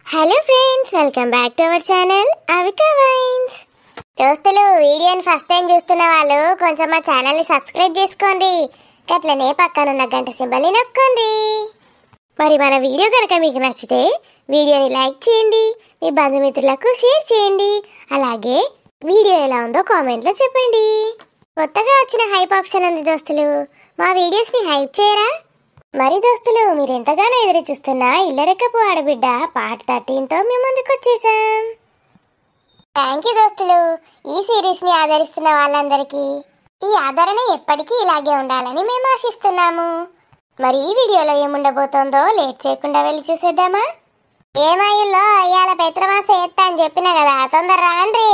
Hello friends, welcome back to our channel Avika wines. దోస్తులు, వీడియోని first time చూస్తున్న వాళ్ళు కొంచెం మా ఛానల్ని సబ్స్క్రైబ్ చేసుకోండి. అట్లనే పక్కనున్న గంట సింబల్ని నొక్కండి. మరి మన వీడియో కనుక మీకు నచ్చితే వీడియోని లైక్ చేయండి, మీ బంధుమిత్రులకు షేర్ చేయండి. అలాగే వీడియో ఎలా ఉందో కామెంట్లో చెప్పండి. కొత్తగా వచ్చిన హైప్ ఆప్షన్ ఉంది దోస్తులు, మా వీడియోస్ని హైప్ చేయరా? మరి దోస్తులు, మీరు ఎంతగానో ఎదురు చూస్తున్న ఇల్లరెక్కపు ఆడబిడ్డ పార్ట్ 13తో మేము ముందుకు వచ్చేసాం. థ్యాంక్ యూ దోస్తులు, ఈ సిరీస్ని ఆదరిస్తున్న వాళ్ళందరికీ ఈ ఆదరణ ఎప్పటికీ ఇలాగే ఉండాలని మేము ఆశిస్తున్నాము. మరి ఈ వీడియోలో ఏముండబోతోందో లేట్ చేయకుండా వెళ్ళి చూసేద్దామా? ఏమాయుల్లో ఇవాళ పెత్రమాస ఎత్తా అని చెప్పినా కదా, తొందర రాండ్రి.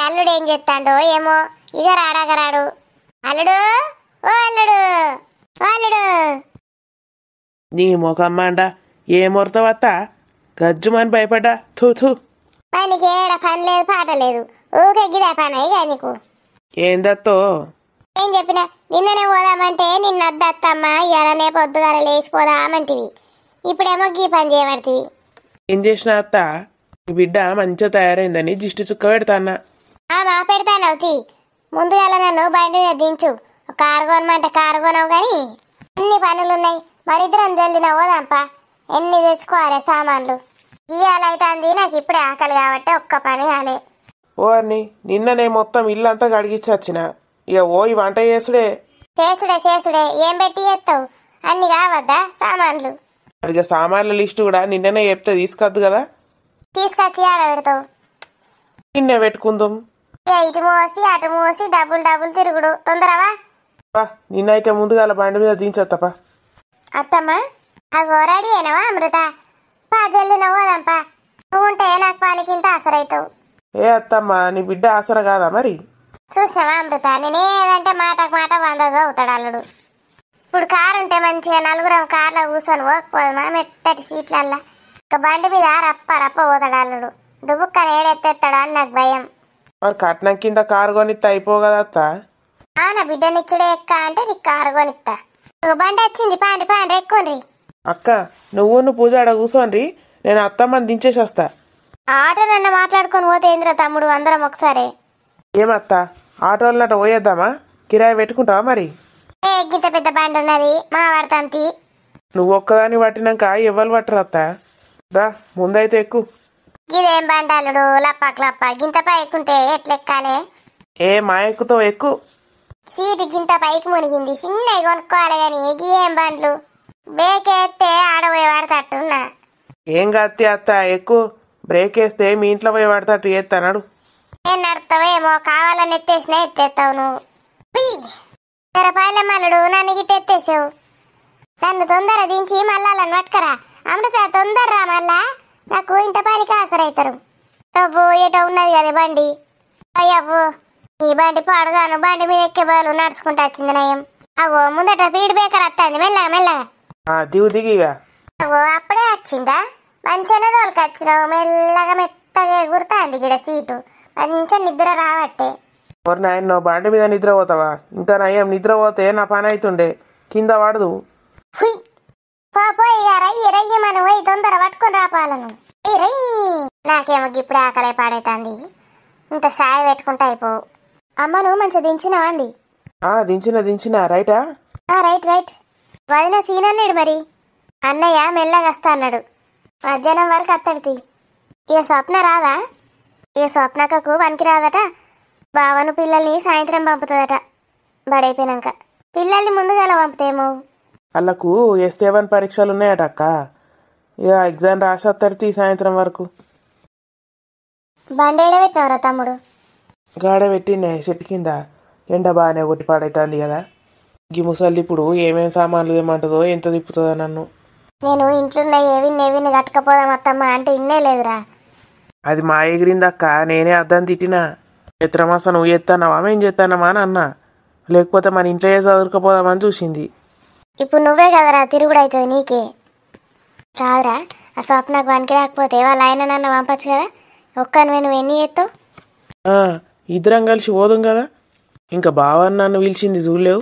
అల్లుడు ఏం చెప్తాడో ఏమో, ఇక రాడాగరాడు. అల్లుడు, ఓ అల్లుడు, ఓ అల్లుడు. నీ మొఖమ్మండ ఏ మురతవత్తా గజ్జుమని భయపడ్డా. థూ పనికి ఏడ పని లేదు, పాట లేదు, ఊకే గిదే పని ఇక నీకు. ఏందత్తో ఏం చెప్పినా నిన్ననే పోదామంటే నిన్న వద్దత్తమ్మా, ఇలానే పొద్దుగాల లేచిపోదామంటివి. ఇప్పుడేమో గీ పని చేయబడుతుంది. ఏం చేసిన అత్త, ఈ బిడ్డ మంచిగా తయారైందని దిష్టి చుక్క పెడతాన్నా. మా పెడతానవుతి. ముందుగాల నన్ను బండి మీద దించు. కారు కొనమంటే కారు కొనవు కానీ అన్ని పనులున్నాయి. మరిద్దరం జల్దిన పోదాంపా. ఎన్ని తెచ్చుకోవాలి సామాన్లు. ఇయ్యాలైతుంది నాకు ఇప్పుడే ఆకలి కాబట్టి ఒక్క పని కాలే. ఓ అన్ని నిన్ననే మొత్తం ఇల్లంతా కడిగిచ్చి వచ్చిన. ఇక ఓ ఈ వంట చేసుడే చేసుడే ఏం పెట్టి చేస్తావు? అన్ని కావద్దా సామాన్లు? ఇక సామాన్ల లిస్టు కూడా నిన్ననే చెప్తే తీసుకొద్దు కదా. తీసుకొచ్చి ఆడ పెడతావు. నిన్నే పెట్టుకుందాం. ఇటు మోసి అటు మోసి డబ్బులు తిరుగుడు. తొందరవా. నిన్నైతే ముందుగా బండి మీద దించొత్తపా. అత్తమ్మ, అగో రెడీ అయినవా అమృత? పా జల్లిన పోదాంపా. నువ్వు ఉంటే నాకు పనికింత ఆసరైతావు. ఏ అత్తమ్మ, నీ బిడ్డ ఆసర కాదా మరి? చూసావా అమృత, నేనేదంటే మాటకు మాట 100 అవుతాడు అల్లుడు. ఇప్పుడు కారు ఉంటే మంచిగా నలుగురం కార్లో కూర్చొని పోకపోదామా మెత్తటి సీట్లల్లా? ఇక బండి మీద రప్ప పోతాడు అల్లుడు. డుబుక్కని ఏడెత్తేస్తాడు అని నాకు భయం. మరి కట్నం కింద కారు కొనిస్తే అయిపో కదా అత్త. నా బిడ్డనిచ్చుడే ఎక్క అంటే నీకు కారు కొనిస్తా. బండి వచ్చింది, పాండి ఎక్కుండ్రి. అక్క, నువ్వు పూజ ఆడ కూర్చోండి, నేను అత్తమ్మని దించేసి వస్తా. ఆటో నన్ను మాట్లాడుకొని పోతే ఏంద్ర తమ్ముడు, అందరం ఒకసారి. ఏమత్తా, ఆటోలనట పోయేద్దామా? కిరాయి పెట్టుకుంటావా మరి? ఏ గింత పెద్ద బండి ఉన్నది మా వాడతాంతి. నువ్వు ఒక్కదాన్ని పట్టినాక ఎవరు పట్టరు అత్త. దా ముందైతే ఎక్కు. ఇదేం బండి అల్లుడు, లప్ప గింత పై ఎక్కుంటే ఎట్లెక్కాలే? ఏ మా ఎక్కుతో ఎక్కు. సీటు గింత పైకి మునిగింది, చిన్నవి కొనుక్కోవాలి కానీ ఏం బండ్లు. బ్రేక్ వేస్తే ఆడపోయి పడతట్టున్నా. ఏం కత్తి అత్త, ఎక్కు. బ్రేక్ వేస్తే మీ ఇంట్లో పోయి పడతట్టు చేస్తాడు. ఏం నడుపుతావేమో, కావాలని ఎత్తేసినా ఎత్తేస్తావు నువ్వు. రూపాయలమ్మలుడు నన్ను గిట్ట ఎత్తేసావు. నన్ను తొందర దించి మళ్ళా పట్టుకరా అమృత, తొందరరా. మళ్ళా నాకు ఇంత పనికి ఆసరైతారు. అవ్వు ఏటో ఉన్నది కదా బండి. అయ్యవ్వు, ఈ బండి పాడుగాను, బండి మీద ఎక్కే బాలు నడుచుకుంటూ వచ్చింది నయం. అగో ముందట స్పీడ్ బ్రేకర్ వస్తుంది, మెల్లగా. దిగిగా. అగో అప్పుడే వచ్చిందా? మంచిగానే తోలుకొచ్చినావు. మెత్తగా ఎగురుతాంది గిడ సీటు. మంచిగా నిద్ర రావట్టే. మరి నాయన బండి మీద నిద్రపోతావా? ఇంకా నయం, నిద్రపోతే నా పని అవుతుండే, కింద పడదు. పోయి రయ్యి మనం పోయి తొందర పట్టుకొని రాపాలను. నాకేమో ఇప్పుడు ఆకలే పాడైతుంది. ఇంత సాయ పెట్టుకుంటా అయిపోవు. అమ్మ నువ్వు మంచిగా దించినావండి? దించిన రైటా? రైట్. వదిన సీనన్నాడు మరి. అన్నయ్య మెల్లగా వస్తా అన్నాడు. మధ్యాహ్నం వరకు అత్తడితి. ఇక స్వప్న రాదా? ఇక స్వప్నకకు పనికి రాదట. బావను పిల్లల్ని సాయంత్రం పంపుతుందట బడైపోయినాక. పిల్లల్ని ముందుగా పంపుతేమో. వాళ్ళకు S7 పరీక్షలు ఉన్నాయట అక్క. ఇక ఎగ్జామ్ రాసొత్తడితి సాయంత్రం వరకు. బండి ఏడబెట్టినవరా తమ్ముడు? గాడ పెట్టినే చెట్టు కింద. ఎండ బాగానే కొట్టి పాడైతుంది కదా. ఈ ముసలి ఇప్పుడు ఏమేమి సామాన్లు ఏమంటుందో, ఎంత తిప్పుతుందో నన్ను. నేను ఇంట్లో ఏవిన్ని కట్టుకపోదాం అత్తమ్మ అంటే ఇన్నే లేదురా. అది మా ఎగిరిందక్క, నేనే అద్దం తిట్టినా. చిత్రమాస నువ్వు చేస్తానవా మేము చేస్తానమా అని అన్నా. లేకపోతే మన ఇంట్లో చదువుకపోదామని చూసింది. ఇప్పుడు నువ్వే కదరా తిరుగుడు అవుతుంది నీకే. కాదురా, ఆ స్వప్నకు పనికి రాకపోతే వాళ్ళ ఆయన నన్ను పంపచ్చు కదా. ఒక్కనివే నువ్వు ఎన్ని చేస్తావు? ఇద్దరం కలిసి పోదాం కదా. ఇంకా బావ నన్ను పిలిచింది చూడలేవు.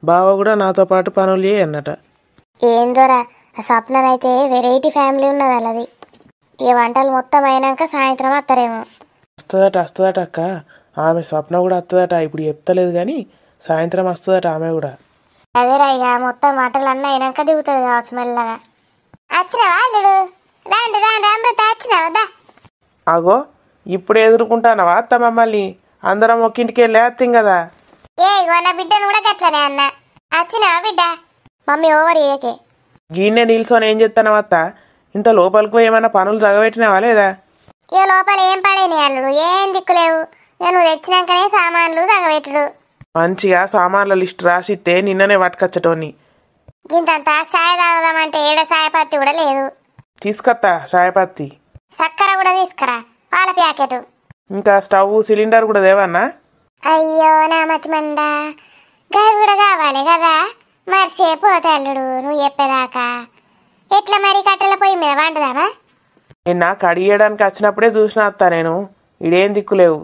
బావ కూడా నాతో పాటు పనులు చేయన్నట. ఏందోరా, ఆ స్వప్ననైతే వెరైటీ ఫ్యామిలీ ఉన్నది. అలాది ఈ వంటలు మొత్తం అయినాక సాయంత్రం వస్తారేమో. వస్తుందట అక్క. ఆమె స్వప్న కూడా వస్తుందట. ఇప్పుడు చెప్తలేదు కానీ సాయంత్రం వస్తుందట ఆమె కూడా. అదేరా ఇక మొత్తం వంటలు అన్నీ అయినాక దిగుతుంది కావచ్చు మెల్లగా. వచ్చినావా అల్లుడు? రాండి రాండి అమృత వచ్చినావా? అగో ఇప్పుడు ఎదుర్కొంటానవా అత్త మమ్మల్ని? అందరం ఒక్కింటికి వెళ్ళి వేస్తాం కదా. ఏ ఇగో నా బిడ్డను కూడా గట్లనే అన్న. వచ్చినావా బిడ్డ? మమ్మీ ఓవర్ ఏకే గీన్నే నిల్సోని ఏం చేస్తానవా అత్త? ఇంత లోపలికి పోయి ఏమైనా పనులు జగబెట్టినావా లేదా? ఇక లోపల ఏం పడేని అల్లుడు, ఏం దిక్కులేవు. ఇక నువ్వు తెచ్చినాకనే సామాన్లు తగబెట్టుడు. మంచిగా సామాన్ల లిస్ట్ రాసిస్తే నిన్ననే పట్టుకొచ్చటోని. గింతంతా చాయ్ తాగుదామంటే ఏడ చాయపత్తి కూడా లేదు. తీసుకొత్తా చాయపత్తి. చక్కెర కూడా తీసుకురా, పాల ప్యాకెట్. ఇంకా స్టవ్ సిలిండర్ కూడా దేవన్నా? అయ్యో నా మతి మండ, గవి కూడా కావాలి కదా. మర్చిపోతే అల్లుడు నువ్వు చెప్పేదాకా. ఎట్లా మరి కట్టెల పొయ్యి మీద వండుదామా? నిన్న కడిగేయడానికి వచ్చినప్పుడే చూసిన అత్త నేను. ఇడేం దిక్కులేవు.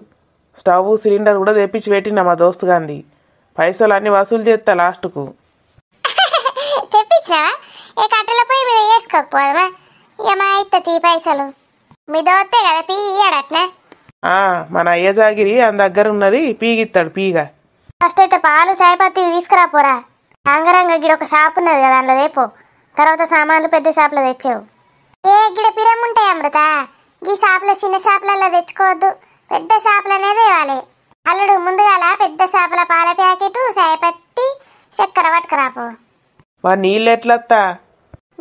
స్టవ్ సిలిండర్ కూడా తెప్పించి పెట్టినా మా దోస్తు గాంధీ. పైసలు అన్నీ వసూలు చేస్తా లాస్ట్కు. తెప్పించావా? ఏ కట్టెల పొయ్యి మీద వేసుకోకపోదామా? ఇక మా ఇత్తీ పైసలు మీ దోస్తే కదా పీ ఇయ్యాడట్నా? మన అయ్య జాగిరి ఆయన దగ్గర ఉన్నది, పీగిస్తాడు పీగ. ఫస్ట్ అయితే పాలు చాయపత్తి తీసుకురాపోరా. అంగరంగ గిడ ఒక షాప్ ఉన్నది కదా, అందులో రేపో. తర్వాత సామాన్లు పెద్ద షాపులో తెచ్చావు. ఏ గిడ పిరమ్ముంటాయి అమృత, ఈ షాపులో చిన్న షాపులలో తెచ్చుకోవద్దు, పెద్ద షాపులనే తేవాలి. అల్లుడు ముందుగాల పెద్ద షాపుల పాల ప్యాకెట్, చాయపత్తి, చక్కెర పట్టుకురాపో. మరి నీళ్ళు ఎట్లత్తా?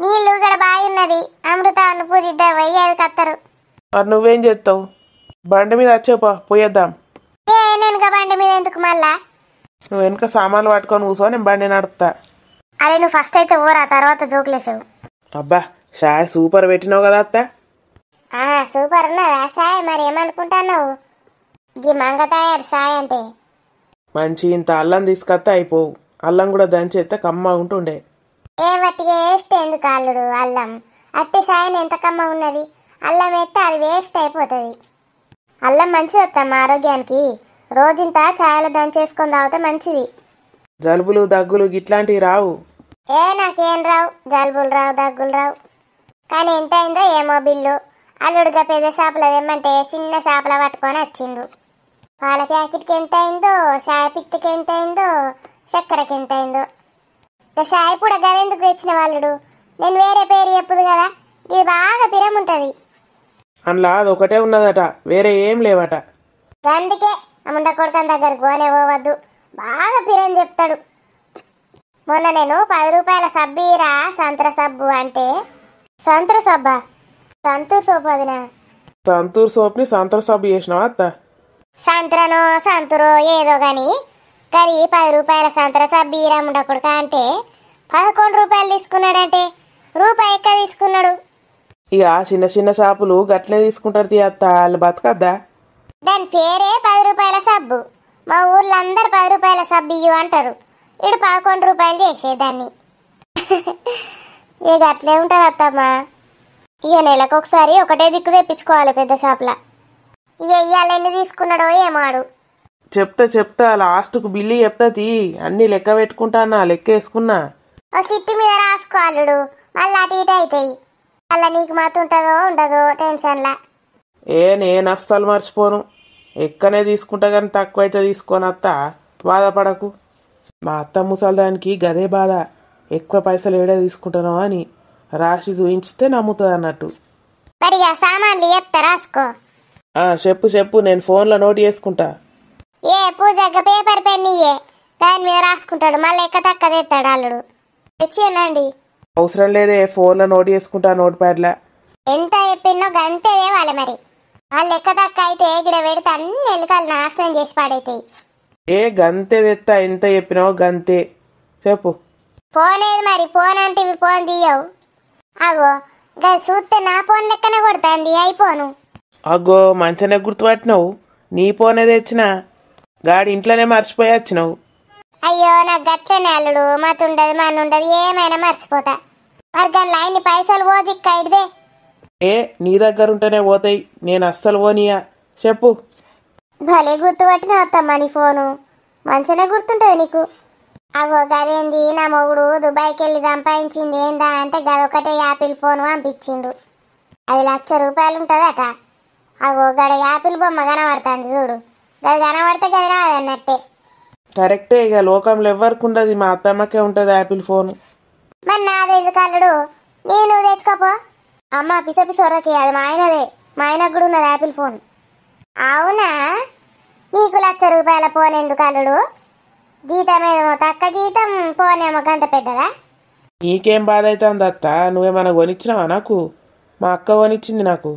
నీళ్ళు ఇక్కడ బావి ఉన్నది. అమృత పూజ ఇద్దరు పోయి అది కత్తరు. మరి నువ్వేం చేస్తావు? బండి మీద వచ్చేపో పోయేద్దాం. ఏ నేను బండి మీద ఎందుకు మళ్ళా? నువ్వు వెనుక సామాన్లు పట్టుకొని కూర్చో, నేను బండి నడుపుతా. అరే నువ్వు ఫస్ట్ అయితే ఊరా, తర్వాత జోకులేసావు. అబ్బా షాయ్ సూపర్ పెట్టినావు కదా అత్త. సూపర్ ఉన్నదా సాయ్? మరి ఏమనుకుంటున్నావు? గీ మంగ తయారు సాయ్ అంటే. మంచి ఇంత అల్లం తీసుకొస్తే అయిపోవు. అల్లం కూడా దంచేస్తే కమ్మ ఉంటుండే. ఏ వట్టిగా వేస్ట్ ఎందుకు అల్లుడు అల్లం? అట్టి సాయని ఎంత కమ్మ ఉన్నది. అల్లం వేస్తే అది వేస్ట్ అయిపోతుంది. అల్లం మంచిది వస్తాం ఆరోగ్యానికి. రోజంతా ఛాయలు దంచేసుకొని తాగితే మంచిది. జలుబులు దగ్గులు గిట్లాంటివి రావు. ఏ నాకేం రావు, జలుబులు రావు, దగ్గులు రావు. కానీ ఎంత అయిందో ఏమో బిల్లు. అల్లుడుగా పెద్ద షాపులో తెమ్మంటే చిన్న షాపులో పట్టుకొని వచ్చిండు. పాల ప్యాకెట్కి ఎంత అయిందో, చాయ్ పిత్తికి ఎంత అయిందో, చక్కెరకి ఎంత అయిందో. ఇక చాయ్ కూడా గదెందుకు తెచ్చిన వాళ్ళుడు? నేను వేరే పేరు చెప్పుదు కదా, ఇది బాగా పిరముంటుంది. అందులో అది ఒకటే ఉన్నదట, వేరే ఏం లేవట. అందుకే అమ్ముండ కొడుకని దగ్గర గోనే పోవద్దు, బాగా పిరని చెప్తాడు. మొన్న నేను 10 రూపాయల సబ్బీరా సంత్ర సబ్బు అంటే, సంత్ర సబ్బా? సంతూర్ సోపు అదినా? సంతూర్ సోప్ని సంతూర్ సబ్బు చేసినావా అత్త? సంత్రనో సంతురో ఏదో గాని కరి 10 రూపాయల సంత్ర సబ్బీరా ముండ కొడుక అంటే 11 రూపాయలు తీసుకున్నాడంటే రూపాయి ఎక్క తీసుకున్నాడు. ఇక చిన్న చిన్న షాపులు గట్లే తీసుకుంటారు తీ అత్త, వాళ్ళు బతకద్దా? దాని పేరే 10 రూపాయల సబ్బు. మా ఊర్లో అందరు 10 రూపాయల సబ్బు ఇయ్యు అంటారు. ఇడు 11 రూపాయలు చేసేదాన్ని. ఇక అట్లే ఉంటుంది అత్తమ్మా. ఇక నెలకు ఒకసారి ఒకటే దిక్కు తెప్పించుకోవాలి పెద్ద షాప్లా. ఇక ఇవాళ ఎన్ని తీసుకున్నాడో ఏమాడు. చెప్తా లాస్ట్కు బిల్లు చెప్తా తీ. అన్ని లెక్క పెట్టుకుంటానా, లెక్క వేసుకున్నా. ఓ సిట్టి మీద రాసుకో అల్లుడు, మళ్ళీ అటు ఇటు అవుతాయి. అలా నీకు మాత్రం ఉంటుందో ఉండదో టెన్షన్లా. నేను అస్సలు మర్చిపోను. ఎక్కనే తీసుకుంటా కానీ తక్కువ అయితే తీసుకోను అత్త, బాధపడకు. మా అత్త ముసలిదానికి గదే బాధ, ఎక్కువ పైసలు ఏడే తీసుకుంటానో అని. రాసి చూయించితే నమ్ముతుంది అన్నట్టు. మరిగా సామాన్లు చెప్తా రాసుకో. చెప్పు, నేను ఫోన్లో నోట్ చేసుకుంటా. ఏ పూజగా పేపర్ పెన్ ఇయ్యే, దాని మీద రాసుకుంటాడు. మళ్ళీ ఎక్క తక్క తెస్తాడు అల్లుడు. తెచ్చినండి. అవసరం లేదే, ఫోన్లో నోట్ చేసుకుంటా నోట్ ప్యాడ్లా. ఎంత చెప్పినో గంతే తేవాలి. మరి వాళ్ళు ఎక్క తక్క అయితే గిడ పెడితే అన్ని ఎలుకలు నాశనం చేసి పాడైతాయి. గంతే తెస్తా, ఎంత చెప్పినావు గంతే. చెప్పు. పోనేది మరి, ఫోన్ అంటే ఇవి ఫోన్ తీయవు. అగో గది చూస్తే నా ఫోన్ లెక్కనే కొడుతుంది అయిపోను. అగ్గో మంచిగానే గుర్తుపట్టినావు. నీ ఫోనే తెచ్చినా, గాడి ఇంట్లోనే మర్చిపోయి వచ్చినావు. అయ్యో నాకు గట్లనే అల్లుడు, మతుండదు మనుండదు ఏమైనా మర్చిపోతా. మరి దాని లైన్ పైసలు పోజిక్క ఇడిదే. నీ దగ్గర ఉంటేనే పోతాయి, నేను అస్సలు పోనీయా. చెప్పు. భలే గుర్తుపట్టిన వస్తామ్మా నీ ఫోను, మంచిగానే గుర్తుంటుంది నీకు. అగో గదేంది, నా మొగుడు దుబాయ్కి వెళ్ళి సంపాదించింది ఏందా అంటే గదొకటే యాపిల్ ఫోన్ పంపించిండు. అది ₹1,00,000 ఉంటుందట. అగో గడ యాపిల్ బొమ్మ కనబడుతుంది చూడు, అది కనబడితే గది రాదన్నట్టే. కరెక్టే, ఇక లోకంలో ఎవరికి ఉండదు, మా అత్తమ్మకే ఉంటుంది యాపిల్ ఫోను. మరి నాదేది కల్లుడు, నేను తెచ్చుకోపో. అమ్మ పిసపిసొరకి అది మా ఆయనదే, మా ఆయనకు కూడా ఉన్నది యాపిల్ ఫోన్. అవునా, నీకు ₹1,00,000 ఫోన్ ఎందుకు అల్లుడు? జీతమేమో తక్కువ జీతం, ఫోనేమో గంట పెద్దదా? నీకేం బాధ అవుతుంది అత్త, నువ్వేమన్నా కొనిచ్చినావా నాకు? మా అక్క కొనిచ్చింది నాకు.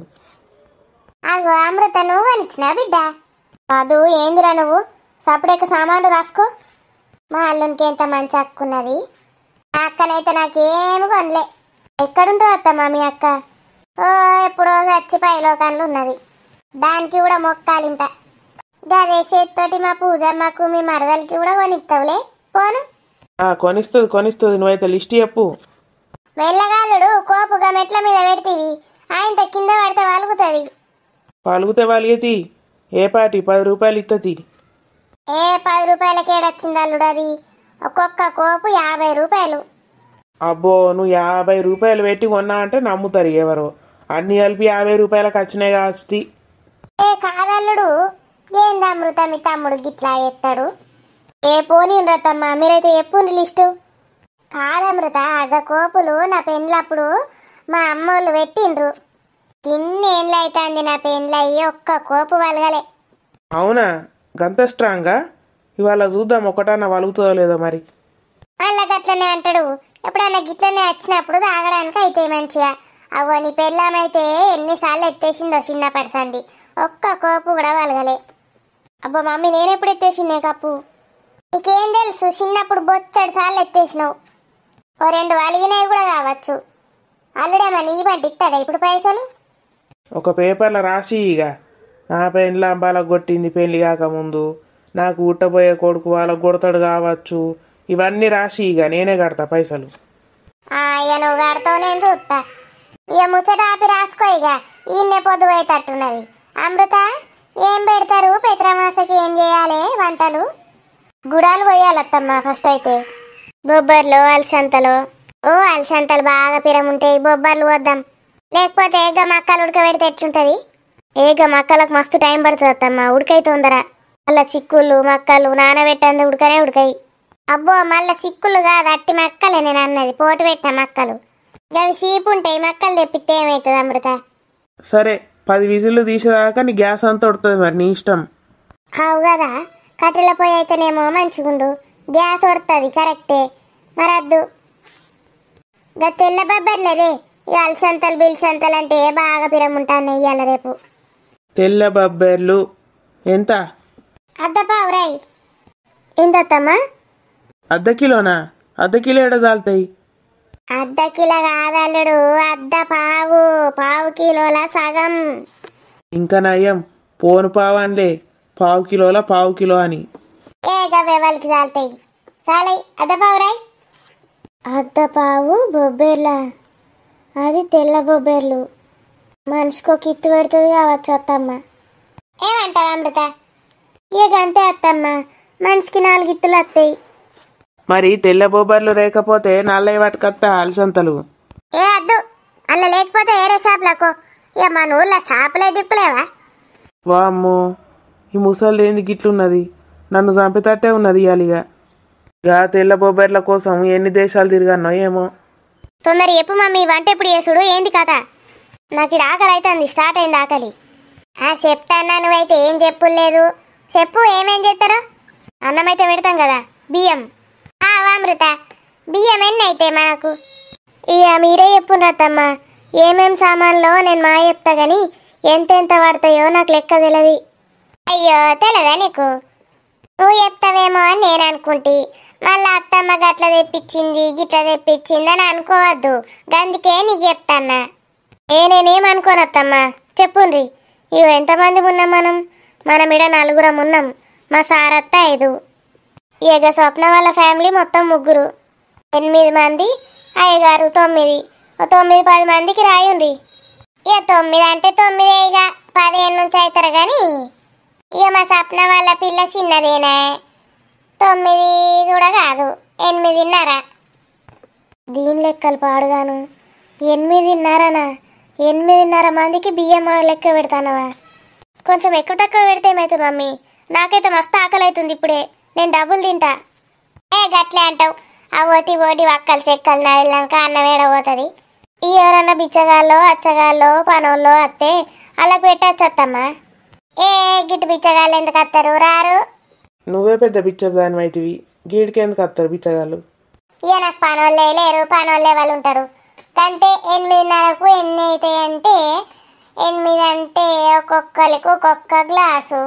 అగో అమృత, నువ్వు కొనిచ్చినా బిడ్డ? అదు ఏందిరా నువ్వు, సపరేక సామాన్లు రాసుకో. మా అల్లునికి ఎంత మంచి అక్కున్నది. ఆ అక్కనైతే నాకేమి కొనలే. ఎక్కడుంటుంది అత్తమ్మా మీ అక్క? ఓ ఎప్పుడో చచ్చి పైలోకాన్లు ఉన్నది, దానికి కూడా మొక్కాలింత. గదే చేతితోటి మా పూజమ్మకు మీ మరదలకి కూడా కొనిస్తావులే పోను. కొనిస్తుంది నువ్వైతే లిస్ట్ చెప్పు. వెళ్ళగాలుడు కోపుగా మెట్ల మీద పెడితివి, ఆయన కింద పడితే వలుగుతుంది. పలుగుతే వలిగేతి, ఏ పాటి ₹10 ఇత్తది. ఏ ₹10 ఏడొచ్చింది అల్లుడు, అది ఒక్కొక్క కోపు ₹50. అబ్బో, నువ్వు ₹50 పెట్టి కొన్నా అంటే నమ్ముతారు ఎవరో. అన్ని కలిపి ₹50 వచ్చినాయి కావచ్చు. ఏ కాదల్లుడు, ఏంది అమృత మీ తమ్ముడు గిట్లా ఎత్తాడు? ఏ పోనీ రతమ్మా, మీరైతే ఎప్పుడు లిస్టు. కాదమృత, అగ కోపులు నా పెండ్లప్పుడు మా అమ్మోళ్ళు పెట్టిండ్రు. ఇన్నేళ్ళు అవుతుంది నా పెండ్లయ్యి, ఒక్క కోపు వలగలే. అవునా, గంత స్ట్రాంగా? ఇవాళ చూద్దాం ఒకటన్నా వలుగుతుందో లేదో మరి. మళ్ళా గట్లనే అంటాడు, ఎప్పుడన్నా గిట్లనే వచ్చినప్పుడు తాగడానికి అయితే మంచిగా. అవ్వ నీ పెళ్ళామైతే ఎన్నిసార్లు ఎత్తేసిందో చిన్నప్పటి సంది, ఒక్క కోపు కూడా వలగలే. అబ్బా మమ్మీ, నేనెప్పుడు ఎత్తేసిందే కప్పు? నీకేం తెలుసు, చిన్నప్పుడు బొచ్చడి సార్లు ఎత్తేసినావు. ఓ 2 వలిగినవి కూడా కావచ్చు. అల్లుడేమో నీ బంటి ఇస్తాడా ఇప్పుడు పైసలు? ఒక పేపర్లో రాసి, ఇక నా పెళ్ళి వాళ్ళకు కొట్టింది పెళ్లి కాకముందు, నాకు ఉట్టబోయే కొడుకు వాళ్ళకు కొడతాడు కావచ్చు, ఇవన్నీ రాసి ఇక నేనే కడతా పైసలు. ఇక నువ్వు కడతావు, నేను చూస్తా. ఇక ముచ్చట ఆపి రాసుకో. ఇక ఈయన్నే పొద్దు పోయేటట్టున్నది. అమృత, ఏం పెడతారు పెత్రమాసకి? ఏం చేయాలి వంటలు? గుడాలు పోయాలత్తమ్మా ఫస్ట్ అయితే. బొబ్బర్లు, అలసంతలు. ఓ అలసంతలు బాగా పిరముంటాయి, బొబ్బర్లు వద్దాం. లేకపోతే ఏగ మక్కలు ఉడకబెడితే ఎట్లుంటుంది? ఏగ మక్కలకు మస్తు టైం పడుతుంది అత్తమ్మా, ఉడకై తొందర. మళ్ళీ చిక్కుళ్ళు మక్కలు నానబెట్టంది ఉడకాయి. అబ్బో మళ్ళీ చిక్కుళ్ళు కాదు, అట్టి మక్కలే నేను అన్నది, పోటు పెట్టిన మక్కలు. అవి చీపు ఉంటాయి, మక్కలు తెప్పితే ఏమవుతుంది అమృత? సరే, 10 విజిల్లు తీసేదాకా నీ గ్యాస్ అంతా ఉడుతుంది, మరి నీ ఇష్టం. అవు కదా, కట్టెల పొయ్యి అయితేనేమో మంచిగుండు, గ్యాస్ ఉడుతుంది కరెక్టే. మరద్దు గా తెల్ల బొబ్బర్లేదే, ఇక అలసంతలు బిల్సంతలు అంటే బాగా పిరముంటాను ఇయ్యాల రేపు. తెల్ల బొబ్బర్లు ఎంత? అద్దపావురాయి. ఏంటమ్మా? ½ కిలోనా? ½ కిలో ఏడ చాలుతాయి? ½ కిలో కాదల్లుడు, పావు కిలోల సగం. ఇంకా నయం, పోను పావన్లే, ½ కిలోల ½ కిలో అని. ఏ గవ్వెవలకి చాలుతాయి, చాలై అద్దపావురాయి. అద్దపావు బొబ్బెర్లా? అది తెల్ల బొబ్బెర్లు, మనిషికో కిత్తు పెడుతుంది కావచ్చు అత్తమ్మ. ఏమంటావు అమృత? ఇక అంతే అత్తమ్మ, మనిషికి 4 ఇత్తులు వస్తాయి. మరి తెల్ల బొబ్బర్లు లేకపోతే నల్లవి పట్టుకొస్తా అలసంతలు. ఏ అద్దు, అలా లేకపోతే ఏరే షాపులకు. ఇక మన ఊళ్ళో షాపులే దిక్కులేవా? వామ్మో, ఈ ముసలి ఏంది గిట్లున్నది, నన్ను చంపేటట్టే ఉన్నది ఇయాలిగా. గా తెల్ల బొబ్బర్ల కోసం ఎన్ని దేశాలు తిరిగానో ఏమో. తొందర చెప్పు మమ్మీ, వంట ఎప్పుడు చేసుడు, ఏంది కథ? నాకు ఇది ఆకలి అవుతుంది, స్టార్ట్ అయింది ఆకలి. చెప్తాన్నా, నువ్వైతే ఏం చెప్పులేదు. చెప్పు, ఏమేం చేస్తారో? అన్నం అయితే పెడతాం కదా, బియ్యం. అమృత, బియ్యం ఎన్ని అయితే మనకు? ఇక మీరే చెప్పుండ్రత్తమ్మ, ఏమేం సామాన్లో నేను మా చెప్తా కానీ ఎంతెంత పడతాయో నాకు లెక్క తెలియదు. అయ్యో తెలదా నీకు? నువ్వు చెప్తావేమో అని నేను అనుకుంటే, మళ్ళీ అత్తమ్మ గట్ల తెప్పించింది గిట్ల తెప్పించింది అని అనుకోవద్దు, గందుకే నీకు చెప్తాన్నా. నేనేమనుకోను అత్తమ్మ, చెప్పుండ్రి. ఇవి ఎంతమంది ఉన్నాం మనం ఇడ 4 ఉన్నాం, మా సారత్త 5. ఇక స్వప్న వాళ్ళ ఫ్యామిలీ మొత్తం 3, 8 మంది, అయ్యగారు 9. 9-10 మందికి రాయుండ్రి. ఇక 9 అంటే 9, ఇక 15 నుంచి అవుతారు కానీ, ఇక మా స్వప్న వాళ్ళ పిల్ల చిన్నదేనా, 9 కూడా కాదు, 8:30. దీని లెక్కలు పాడుగాను, 8:30నా? 8:30 మందికి బియ్యం లెక్క పెడతానవా? కొంచెం ఎక్కువ తక్కువ పెడితే ఏమైతే మమ్మీ? నాకైతే మస్తు ఆకలి అవుతుంది ఇప్పుడే. నేను డబ్బులు తింటా. గట్లే అంటావు. ఆ ఓటి ఓటి వక్కలు చెక్కలు నడిలాక అన్నం ఏడబోతుంది. ఈ ఎవరన్నా బిచ్చగాల్లో అచ్చగాల్లో పనోళ్ళు అత్తే అలా పెట్టచ్చత్తమ్మా. గిట్టు బిచ్చగాళ్ళు ఎందుకు వస్తారు? రారు. నువ్వే పెద్ద బిచ్చదాని అయితివి, గీడికి ఎందుకు వస్తారు బిచ్చగాళ్ళు? నాకు పనోళ్ళే లేరు, పనోళ్ళే వాళ్ళు ఉంటారు. కంటే 8:30కు ఎన్ని అవుతాయి అంటే 8 అంటే ఒక్కొక్కరికి ఒక్కొక్క గ్లాసు,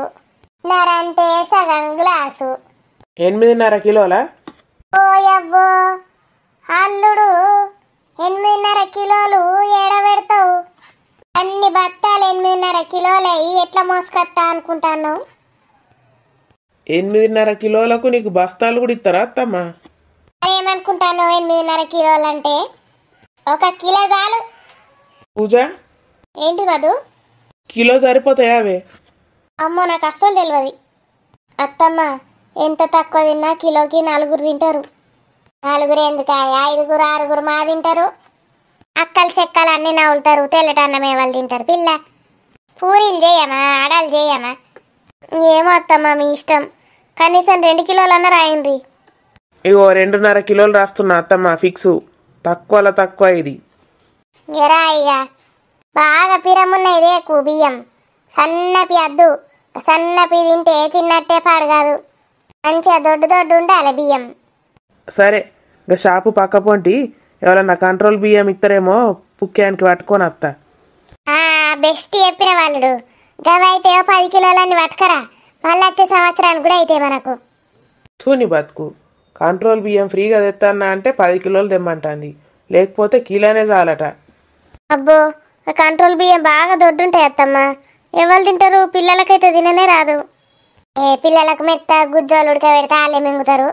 నర అంటే సగం గ్లాసు. 8.5 కిలోలా? ఓయవ్వో అల్లుడు, 8:30 కిలోలు ఏడబెడతావు? అన్ని బత్తాలు 8:30 కిలోలయ్యి ఎట్లా మోసుకొస్తా అనుకుంటాను? 8.5 కిలోలకు నీకు బస్తాలు కూడా ఇస్తారా అత్తమ్మా? ఏమనుకుంటాను? 8:30 కిలోలంటే 1 కిలో చాలు. పూజ, ఏంటి మధు? కిలో సరిపోతాయా అవే? అమ్మో నాకు అస్సలు తెలియదు అత్తమ్మ. ఎంత తక్కువ తిన్నా కిలోకి 4 తింటారు. 4 ఎందుకు? 5, 6 మా తింటారు. అక్కలు చెక్కలు అన్నీ నవ్వులుతారు. తెల్లటన్నమే వాళ్ళు తింటారు. పిల్ల పూరీలు చేయమా, అడాలు చేయమా? ఏమో అత్తమ్మ మీ ఇష్టం. కనీసం 2 కిలోలన్నా రాయండి. ఇగో 2.5 కిలోలు రాస్తున్నా అత్తమ్మ, ఫిక్సు. తక్కువలో తక్కువ ఇది. ఎరా ఇక బాగా పిరమున్నాయి రేకు బియ్యం. సన్నపి అద్దు. సన్నపి తింటే తిన్నట్టే పాడు కాదు. మంచిగా దొడ్డు దొడ్డు ఉండాలి బియ్యం. సరే, ఇక షాపు పక్క పొంటి ఎవరన్నా కంట్రోల్ బియ్యం ఇస్తారేమో పుక్కానికి పట్టుకొని వస్తా. బెస్ట్ చెప్పిన వాళ్ళు. గవైతే 10 కిలోలన్నీ పట్టుకరా. మళ్ళీ వచ్చే సంవత్సరానికి కూడా అయితే మనకు. తూని బతుకు. కంట్రోల్ బియ్యం ఫ్రీగా తెస్తానా అంటే 10 కిలోలు తెమ్మంటుంది. లేకపోతే కిలోనే చాలట. అబ్బో, కంట్రోల్ బియ్యం బాగా దొడ్డుంటాయి అత్తమ్మ. ఎవరు తింటారు? పిల్లలకైతే తిననే రాదు. పిల్లలకు మెత్త గుజ్జోలు ఉడకబెడితే వాళ్ళే మింగుతారు.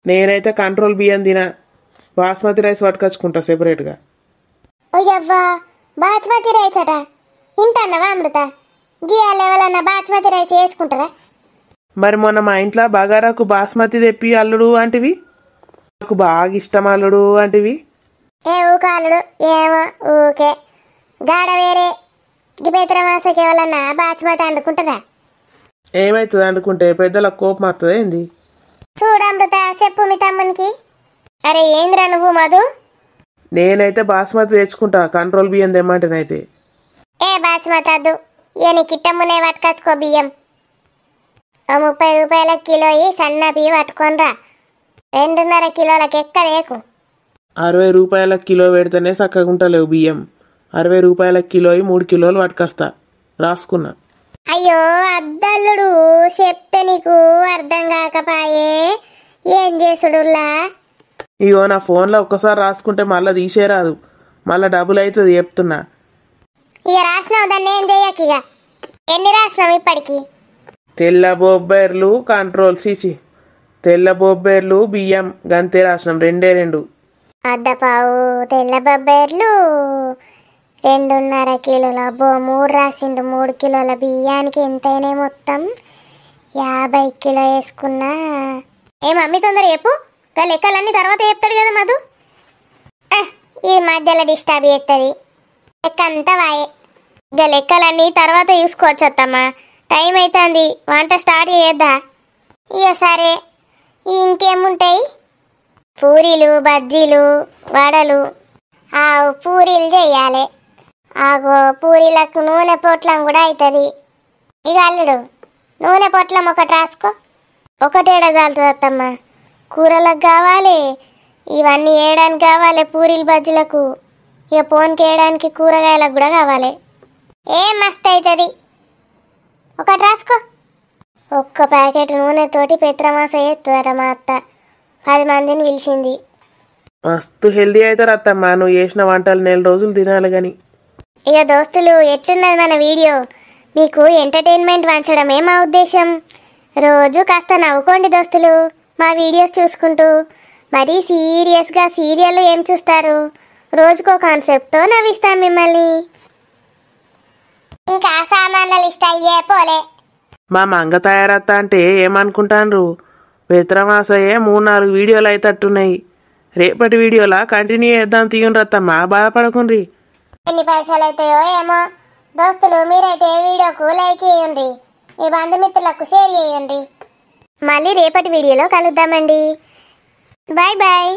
నేనైతే కంట్రోల్ బియ్యం తినా. బాస్మతి రైస్ పట్టుకొచ్చుకుంటా సెపరేట్గా. ఓయవ్వా, బాస్మతి రైస్ అట. ఇంటన్నావా అమృత? గియాలు ఎవరన్నా బాస్మతి రైస్ వేసుకుంటారా? మరి మొన్న మా ఇంట్లో బగారాకు బాస్మతి తెప్పి అల్లుడు అంటివి. నాకు బాగా ఇష్టం అల్లుడు అంటివి. ఊకాలుడు ఏమో ఊకే. గాడ వేరే. గిపేతర మాసకి ఎవరన్నా బాస్మతి అందుకుంటారా? ఏమవుతుంది అనుకుంటే పెద్దలకు కోపం వస్తుంది ఏంది? చూడమృత, చెప్పు మీ తమ్మునికి. అరే ఏంద్రా నువ్వు మధు? నేనైతే బాస్మతి తెచ్చుకుంటా కంట్రోల్ బియ్యం తెమ్మంటేనైతే. బాస్మతి వద్దు. నీకు ఇట్టమ్మునే పట్టుకొచ్చుకో బియ్యం. 30 రూపాయల కిలో సన్న బియ్యం పట్టుకోనరా. 2.5 కిలోలకి ఎక్కదేకు. 60 రూపాయల కిలో పెడితేనే చక్కగా ఉంటలేవు బియ్యం. 60 రూపాయల కిలో 3 కిలోలు పట్టుకొస్తా. రాసుకున్నా. అయ్యో అద్దల్లుడు, చెప్తే నీకు అర్థం కాకపాయే. ఏం చేసుడులా? ఇగో నా ఫోన్లో ఒక్కసారి రాసుకుంటే మళ్ళీ తీసేరాదు. మళ్ళీ డబ్బులు అవుతుంది చెప్తున్నా. ఇక రాసినావు, దాన్ని ఏం చెయ్యక. ఇక ఎన్ని రాసినావు ఇప్పటికి? తెల్ల బొబ్బర్లు కంట్రోల్ సీసీ, తెల్ల బొబ్బర్లు బియ్యం గంతే రాసినాం. 2 అద్దపావు తెల్ల బొబ్బర్లు 2.5 కిలోల. అబ్బో 3 రాసిండు. 3 కిలోల బియ్యానికి ఎంతైనా మొత్తం 50 కిలో వేసుకున్నా. మమ్మీ తొందర చెప్పు. గా లెక్కలన్నీ తర్వాత చెప్తాడు కదా మధు. ఇది మధ్యలో డిస్టర్బ్ చేస్తుంది. లెక్క అంతా వాయే. గా లెక్కలన్నీ తర్వాత చూసుకోవచ్చు అత్తమ్మా. టైం అవుతుంది, వంట స్టార్ట్ చేద్దా? ఇక సరే. ఇంకేముంటాయి? పూరీలు, బజ్జీలు, వడలు. పూరీలు చెయ్యాలి. ఆగో పూరీలకు నూనె పొట్లం కూడా అవుతుంది. ఇక అల్లుడు, నూనె పొట్లం ఒకటి రాసుకో. ఒకటేడ చాలుతుంది అత్తమ్మ. కూరలకు కావాలి, ఇవన్నీ వేయడానికి కావాలి. పూరీలు బజ్జీలకు ఇక పోన్కి వేయడానికి కూరగాయలకు కూడా కావాలి. మస్తు అవుతుంది. ఒకటి రాసుకో. ఒక్క ప్యాకెట్ నూనెతోటి పెత్రమాస ఎత్తుందట మా అత్త. 10 మందిని పిలిచింది. మస్తు హెల్దీ అవుతారు అత్తమ్మ. నువ్వు చేసిన వంటలు 4 రోజులు తినాలి కానీ. ఇక దోస్తులు, ఎట్లున్నది మన వీడియో? మీకు ఎంటర్టైన్మెంట్ వంచడమే మా ఉద్దేశం. రోజు కాస్త నవ్వుకోండి దోస్తులు మా వీడియోస్ చూసుకుంటూ. మరీ సీరియస్గా సీరియల్ ఏం చూస్తారు? రోజుకో కాన్సెప్ట్తో నవ్విస్తాం మిమ్మల్ని. ఇంకా సామాన్ల లిస్ట్ అయ్యే పోలే. మా మంగ తయారత్తా అంటే ఏమనుకుంటాన్రు? పెత్రమాసయ్యే 3-4 వీడియోలు అయితట్టున్నాయి. రేపటి వీడియోలా కంటిన్యూ చేద్దాం తీయండి అత్తమ్మ, బాధపడకుండ్రి. ఎన్ని పైసలు అవుతాయో ఏమో. దోస్తులు మీరైతే వీడియోకు లైక్ చేయండి, మీ బంధుమిత్రులకు షేర్ చేయండి. మళ్ళీ రేపటి వీడియోలో కలుద్దామండి. Bye bye.